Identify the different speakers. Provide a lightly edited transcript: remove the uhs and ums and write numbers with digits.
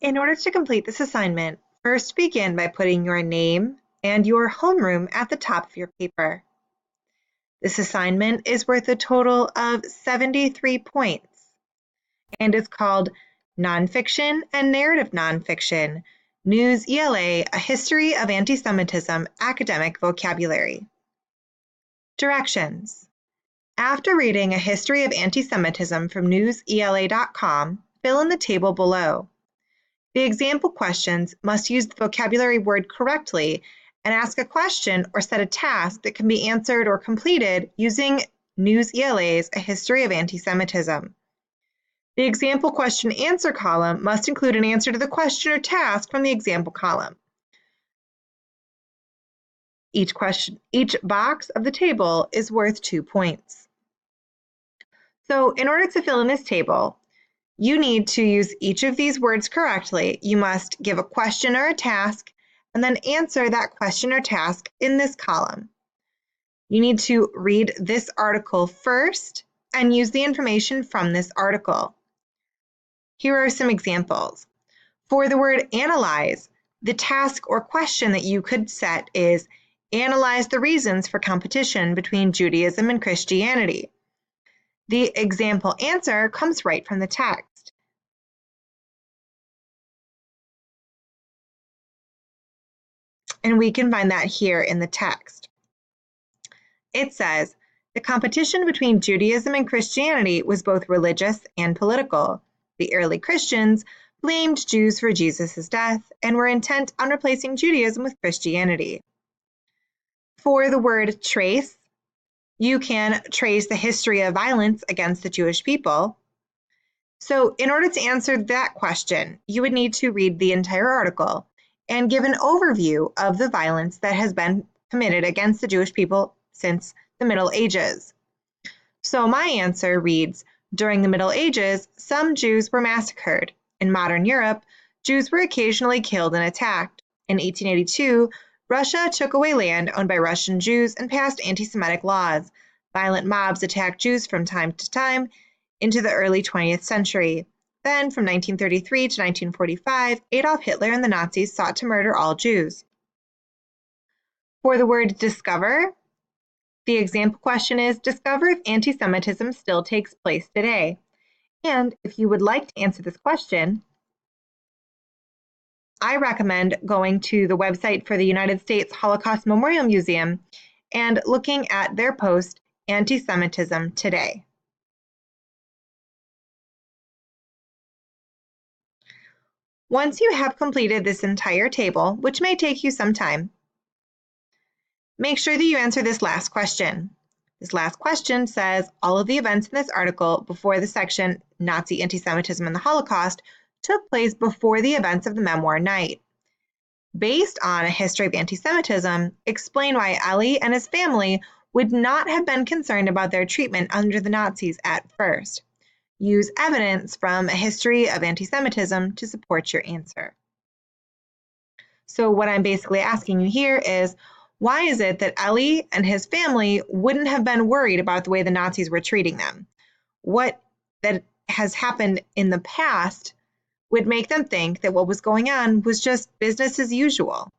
Speaker 1: In order to complete this assignment, first begin by putting your name and your homeroom at the top of your paper. This assignment is worth a total of 73 points and is called Nonfiction and Narrative Nonfiction, News ELA, A History of Anti-Semitism Academic Vocabulary. Directions. After reading A History of Anti-Semitism from newsela.com, fill in the table below. The example questions must use the vocabulary word correctly and ask a question or set a task that can be answered or completed using News ELA's A History of Anti-Semitism. The example question answer column must include an answer to the question or task from the example column. Each box of the table is worth 2 points. So in order to fill in this table, you need to use each of these words correctly. You must give a question or a task and then answer that question or task in this column. You need to read this article first and use the information from this article. Here are some examples. For the word analyze, the task or question that you could set is analyze the reasons for competition between Judaism and Christianity. The example answer comes right from the text. And we can find that here in the text. It says, the competition between Judaism and Christianity was both religious and political. The early Christians blamed Jews for Jesus' death and were intent on replacing Judaism with Christianity. For the word trace, you can trace the history of violence against the Jewish people. So in order to answer that question, you would need to read the entire article and give an overview of the violence that has been committed against the Jewish people since the Middle Ages. So my answer reads, during the Middle Ages, some Jews were massacred. In modern Europe, Jews were occasionally killed and attacked. In 1882, Russia took away land owned by Russian Jews and passed anti-Semitic laws. Violent mobs attacked Jews from time to time into the early 20th century. Then, from 1933 to 1945, Adolf Hitler and the Nazis sought to murder all Jews. For the word discover, the example question is, discover if anti-Semitism still takes place today. And if you would like to answer this question, I recommend going to the website for the United States Holocaust Memorial Museum and looking at their post, Anti-Semitism Today. Once you have completed this entire table, which may take you some time, make sure that you answer this last question. This last question says, all of the events in this article before the section Nazi Anti-Semitism and the Holocaust took place before the events of the memoir Night. Based on A History of Anti-Semitism, explain why Eli and his family would not have been concerned about their treatment under the Nazis at first. Use evidence from A History of Anti-Semitism to support your answer. So what I'm basically asking you here is, why is it that Eli and his family wouldn't have been worried about the way the Nazis were treating them? What that has happened in the past would make them think that what was going on was just business as usual.